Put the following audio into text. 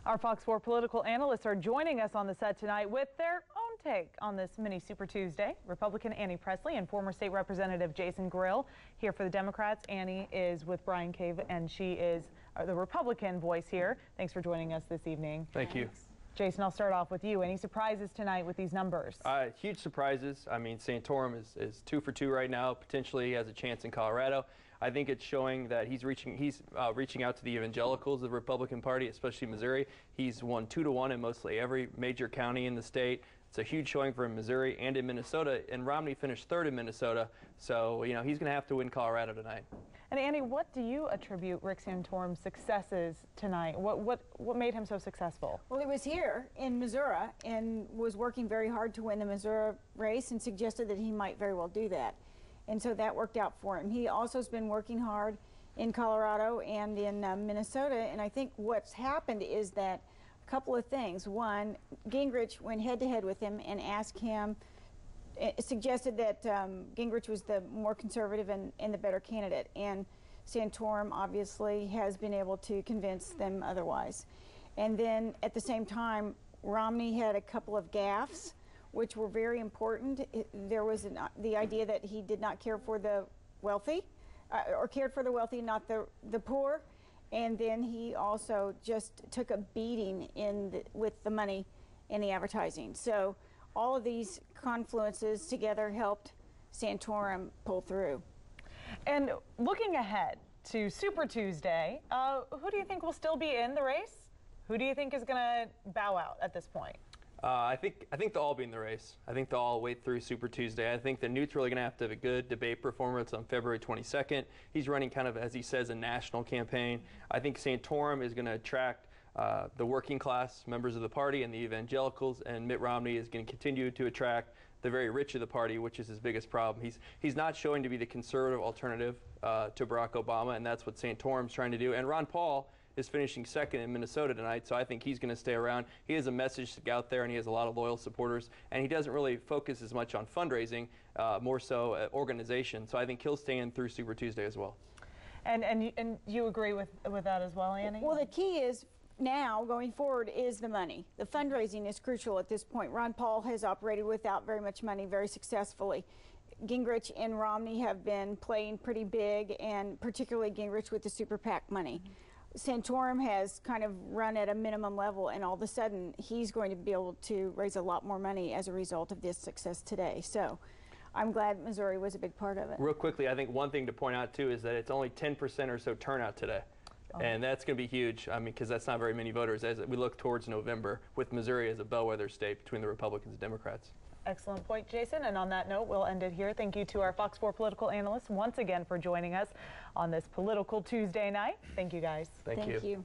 Our Fox 4 political analysts are joining us on the set tonight with their own take on this mini Super Tuesday. Republican Annie Presley and former state representative Jason Grill here for the Democrats. Annie is with Brian Cave, and she is the Republican voice here. Thanks for joining us this evening. Thank you. Jason, I'll start off with you. Any surprises tonight with these numbers? Huge surprises. I mean, Santorum is 2 for 2 right now. Potentially has a chance in Colorado. I think it's showing that he's reaching out to the evangelicals of the Republican Party, especially Missouri. He's won 2-1 in mostly every major county in the state. It's a huge showing for Missouri and in Minnesota. And Romney finished 3rd in Minnesota, so he's going to have to win Colorado tonight. And Annie, what do you attribute Rick Santorum's successes tonight? What made him so successful? Well, he was here in Missouri and was working very hard to win the Missouri race and suggested that he might very well do that. And so that worked out for him. He also has been working hard in Colorado and in Minnesota. And I think what's happened is that a couple of things. One, Gingrich went head-to-head with him and asked him, suggested that Gingrich was the more conservative and the better candidate. And Santorum obviously has been able to convince them otherwise. And then at the same time, Romney had a couple of gaffes, which were very important. There was the idea that he did not care for the wealthy, or cared for the wealthy, not the poor. And then he also just took a beating with the money in the advertising. So all of these confluences together helped Santorum pull through. And looking ahead to Super Tuesday, who do you think will still be in the race? Who do you think is going to bow out at this point? I think they'll all be in the race. I think they'll all wait through Super Tuesday. I think the Newt's really going to have a good debate performance on February 22nd. He's running kind of, as he says, a national campaign. I think Santorum is going to attract the working class members of the party and the evangelicals, and Mitt Romney is going to continue to attract the very rich of the party, which is his biggest problem. He's not showing to be the conservative alternative to Barack Obama, and that's what Santorum's trying to do. And Ron Paul is finishing 2nd in Minnesota tonight, so I think he's going to stay around. He has a message to get out there, and he has a lot of loyal supporters, and he doesn't really focus as much on fundraising, more so organization. So I think he'll stay in through Super Tuesday as well. And you agree with that as well, Annie? Well, the key is now going forward is the money. The fundraising is crucial at this point. Ron Paul has operated without very much money very successfully. Gingrich and Romney have been playing pretty big, and particularly Gingrich with the super PAC money. Santorum has kind of run at a minimum level, and all of a sudden he's going to be able to raise a lot more money as a result of this success today. So I'm glad Missouri was a big part of it. Real quickly, I think one thing to point out too is that it's only 10% or so turnout today. Oh. And that's going to be huge, I mean, because that's not very many voters as we look towards November, with Missouri as a bellwether state between the Republicans and Democrats. Excellent point, Jason. And on that note, we'll end it here. Thank you to our Fox 4 political analysts once again for joining us on this political Tuesday night. Thank you, guys. Thank you.